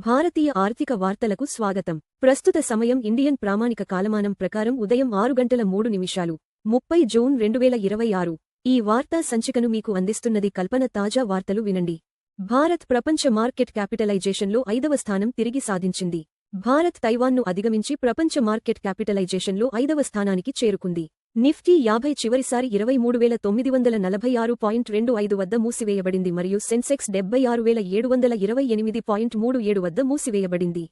భారతీయ ఆర్థిక వార్తలకు స్వాగతం. ప్రస్తుత సమయం ఇండియన్ ప్రామాణిక కాలమానం ప్రకారం ఉదయం 6:03 30 జూన్ 2026. ఈ వార్తా సంచికను మీకు అందిస్తున్నది కల్పన. తాజా వార్తలు వినండి. భారత్ ప్రపంచ మార్కెట్ క్యాపిటలైజేషన్లో 5వ స్థానం తిరిగి సాధించింది. భారత్ తైవాన్ను అధిగమించి ప్రపంచ మార్కెట్ క్యాపిటలైజేషన్లో 5వ స్థానానికి చేరుకుంది. నిఫ్టీ 50 చివరిసారి 23,946.25 వద్ద మూసివేయబడింది మరియు సెన్సెక్స్ 76,728.37 వద్ద మూసివేయబడింది.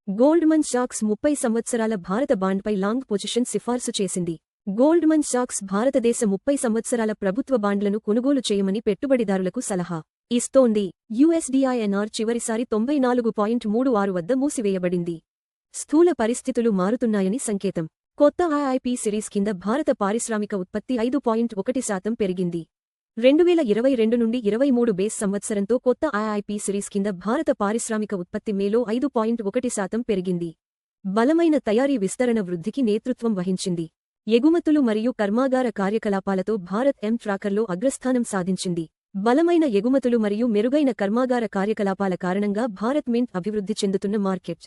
గోల్డ్మన్ సాక్స్ 30 సంవత్సరాల భారత బాండ్పై లాంగ్ పొజిషన్ సిఫార్సు చేసింది. గోల్డ్మన్ సాక్స్ భారతదేశ 30 సంవత్సరాల ప్రభుత్వ బాండ్లను కొనుగోలు చేయమని పెట్టుబడిదారులకు సలహా ఇస్తోంది. యుఎస్డిఐఎన్ఆర్ చివరిసారి 94.36 వద్ద మూసివేయబడింది. స్థూల పరిస్థితులు మారుతున్నాయని సంకేతం. కొత్త ఐఐపి సిరీస్ కింద భారత పారిశ్రామిక ఉత్పత్తి 5.1% పెరిగింది. 2022 నుండి 23 బేస్ సంవత్సరంతో కొత్త ఐఐపి సిరీస్ కింద భారత పారిశ్రామిక ఉత్పత్తి మేలో 5.1% పెరిగింది. బలమైన తయారీ విస్తరణ వృద్ధికి నేతృత్వం వహించింది. ఎగుమతులు మరియు కర్మాగార కార్యకలాపాలతో భారత్ ట్రాకర్లో అగ్రస్థానం సాధించింది. బలమైన ఎగుమతులు మరియు మెరుగైన కర్మాగార కార్యకలాపాల కారణంగా భారత్ మింట్ అభివృద్ధి చెందుతున్న మార్కెట్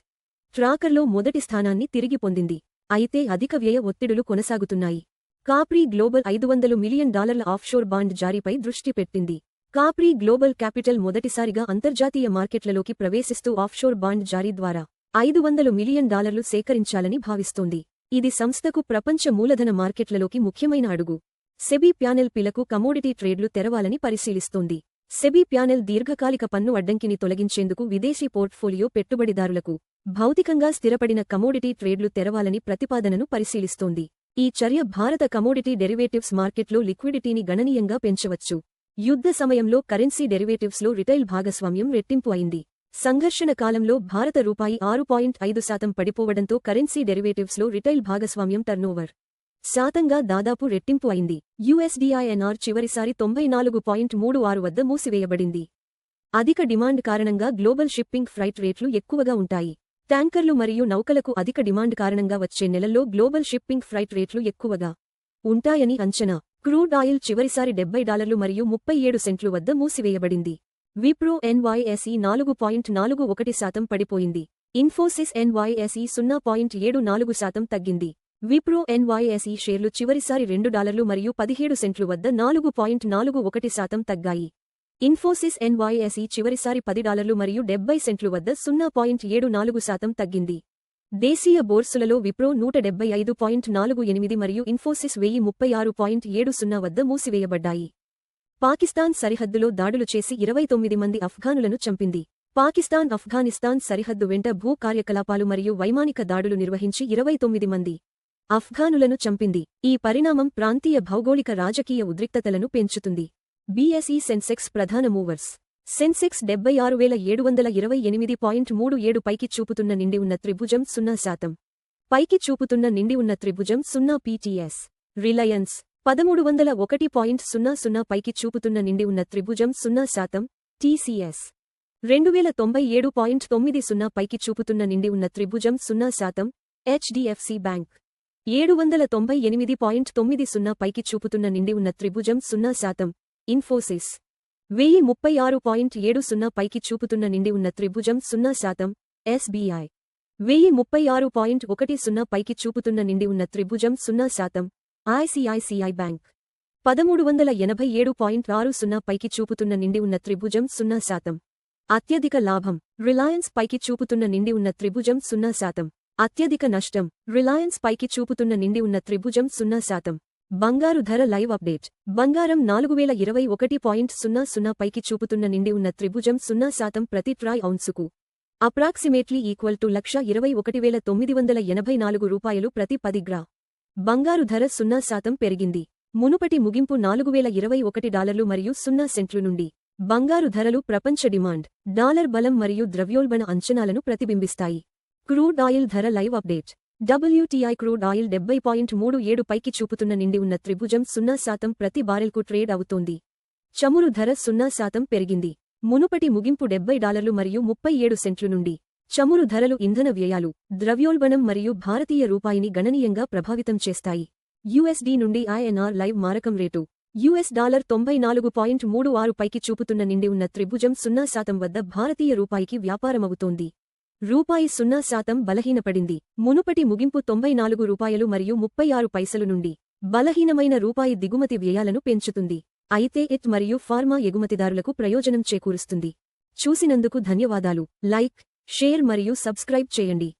ట్రాకర్లో మొదటి స్థానాన్ని తిరిగి పొందింది. అయితే అధిక వ్యయ ఒత్తిడులు కొనసాగుతున్నాయి. Capri global $500 million offshore bond జారీపై దృష్టి పెట్టింది. కాప్రీ గ్లోబల్ క్యాపిటల్ మొదటిసారిగా అంతర్జాతీయ మార్కెట్లలోకి ప్రవేశిస్తూ ఆఫ్షోర్ బాండ్ జారీ ద్వారా $500 మిలియన్ సేకరించాలని భావిస్తోంది. ఇది సంస్థకు ప్రపంచ మూలధన మార్కెట్లలోకి ముఖ్యమైన అడుగు. సెబీ ప్యానెల్ పిలకు కమోడిటీ ట్రేడ్లు తెరవాలని పరిశీలిస్తోంది. సెబీ ప్యానెల్ దీర్ఘకాలిక పన్ను అడ్డంకిని తొలగించేందుకు విదేశీ పోర్ట్ఫోలియో పెట్టుబడిదారులకు భౌతికంగా స్థిరపడిన కమోడిటీ ట్రేడ్లు తెరవాలని ప్రతిపాదనను పరిశీలిస్తోంది. ఈ చర్య భారత కమోడిటీ డెరివేటివ్స్ మార్కెట్లో లిక్విడిటీని గణనీయంగా పెంచవచ్చు. యుద్ధ సమయంలో కరెన్సీ డెరివేటివ్స్లో రిటైల్ భాగస్వామ్యం రెట్టింపు అయింది. సంఘర్షణ కాలంలో భారత రూపాయి 6.5% పడిపోవడంతో కరెన్సీ డెరివేటివ్స్లో రిటైల్ భాగస్వామ్యం టర్నోవర్ శాతంగా దాదాపు రెట్టింపు అయింది. యుఎస్డిఐఎన్ఆర్ చివరిసారి 94.36 వద్ద మూసివేయబడింది. అధిక డిమాండ్ కారణంగా గ్లోబల్ షిప్పింగ్ ఫ్రైట్ రేట్లు ఎక్కువగా ఉంటాయి. ట్యాంకర్లు మరియు నౌకలకు అధిక డిమాండ్ కారణంగా వచ్చే నెలల్లో గ్లోబల్ షిప్పింగ్ ఫ్రైట్ రేట్లు ఎక్కువగా ఉంటాయని అంచనా. క్రూడ్ ఆయిల్ చివరిసారి $70 మరియు 37 సెంట్లు వద్ద మూసివేయబడింది. విప్రో ఎన్వైఎస్ఈ 4.41% పడిపోయింది. ఇన్ఫోసిస్ ఎన్వైఎస్ఈ 0.74% తగ్గింది. విప్రో ఎన్వైఎస్ఈ షేర్లు చివరిసారి $2 మరియు 17 సెంట్లు వద్ద 4.41% తగ్గాయి. ఇన్ఫోసిస్ ఎన్వైఎస్ఈ చివరిసారి $10 మరియు 70 సెంట్లు వద్ద 0.74% తగ్గింది. దేశీయ బోర్సులలో విప్రో 175.48 మరియు ఇన్ఫోసిస్ 1036.70 వద్ద మూసివేయబడ్డాయి. పాకిస్తాన్ సరిహద్దులో దాడులు చేసి 29 మంది అఫ్ఘానులను చంపింది. పాకిస్తాన్ ఆఫ్ఘనిస్తాన్ సరిహద్దు వెంట భూ కార్యకలాపాలు మరియు వైమానిక దాడులు నిర్వహించి 29 మంది అఫ్ఘానులను చంపింది. ఈ పరిణామం ప్రాంతీయ భౌగోళిక రాజకీయ ఉద్రిక్తతలను పెంచుతుంది. బీఎస్ఈ సెన్సెక్స్ ప్రధాన మూవర్స్. సెన్సెక్స్ 76,728.37 పైకి చూపుతున్న నిండి ఉన్న త్రిభుజం 0%. పైకి చూపుతున్న నిండి ఉన్న త్రిభుజం 0 PTS. రిలయన్స్ 1301.00 పైకి చూపుతున్న నిండి ఉన్న త్రిభుజం 0%. TCS 2097.90 పైకి చూపుతున్న నిండి ఉన్న త్రిభుజం 0%. HDFC బ్యాంక్ 798.90 పైకి చూపుతున్న నిండి ఉన్న త్రిభుజం 0%. ఇన్ఫోసిస్ 1036.70 పైకి చూపుతున్న నిండి ఉన్న త్రిభుజం 0%. SBI 1036.10 పైకి చూపుతున్న నిండి ఉన్న త్రిభుజం 0%. ICICI బ్యాంక్ 1387.60 పైకి చూపుతున్న నిండి ఉన్న త్రిభుజం 0%. అత్యధిక లాభం రిలయన్స్ పైకి చూపుతున్న నిండి ఉన్న త్రిభుజం 0%. అత్యధిక నష్టం రిలయన్స్ పైకి చూపుతున్న నిండి ఉన్న త్రిభుజం 0%. బంగారు ధర లైవ్ అప్డేట్. బంగారం 4021.00 పైకి చూపుతున్న నిండి ఉన్న త్రిభుజం 0% ప్రతి ట్రాయ్ ఔన్సుకు అప్రాక్సిమేట్లీ ఈక్వల్ టు 1,21,984 రూపాయలు ప్రతి 10 గ్రా. బంగారు ధర 0% పెరిగింది. మునుపటి ముగింపు $4,021 మరియు 0 సెంట్లు నుండి. బంగారు ధరలు ప్రపంచ డిమాండ్, డాలర్ బలం మరియు ద్రవ్యోల్బణ అంచనాలను ప్రతిబింబిస్తాయి. క్రూడ్ ఆయిల్ ధర live update. WTI crude oil 70.37 పైకి చూపుతున్న నిండి ఉన్న త్రిభుజం 0% ప్రతి బారెల్కు ట్రేడ్ అవుతోంది. చమురు ధర 0% పెరిగింది. మునుపటి ముగింపు $70 మరియు 37 సెంట్లు నుండి. చమురు ధరలు ఇంధన వ్యయాలు, ద్రవ్యోల్బణం మరియు భారతీయ రూపాయిని గణనీయంగా ప్రభావితం చేస్తాయి. USD నుండి INR లైవ్ మారకం రేటు. $94.36 పైకి చూపుతున్న నిండి ఉన్న త్రిభుజం 0% వద్ద భారతీయ రూపాయికి వ్యాపారమవుతోంది. రూపాయి 0% బలహీనపడింది. మునుపటి ముగింపు $94.36 నుండి బలహీనమైన రూపాయి దిగుమతి వ్యయాలను పెంచుతుంది. అయితే ఎట్ మరియు ఫార్మా ఎగుమతిదారులకు ప్రయోజనం చేకూరుస్తుంది. చూసినందుకు ధన్యవాదాలు. లైక్, షేర్ మరియు సబ్స్క్రైబ్ చేయండి.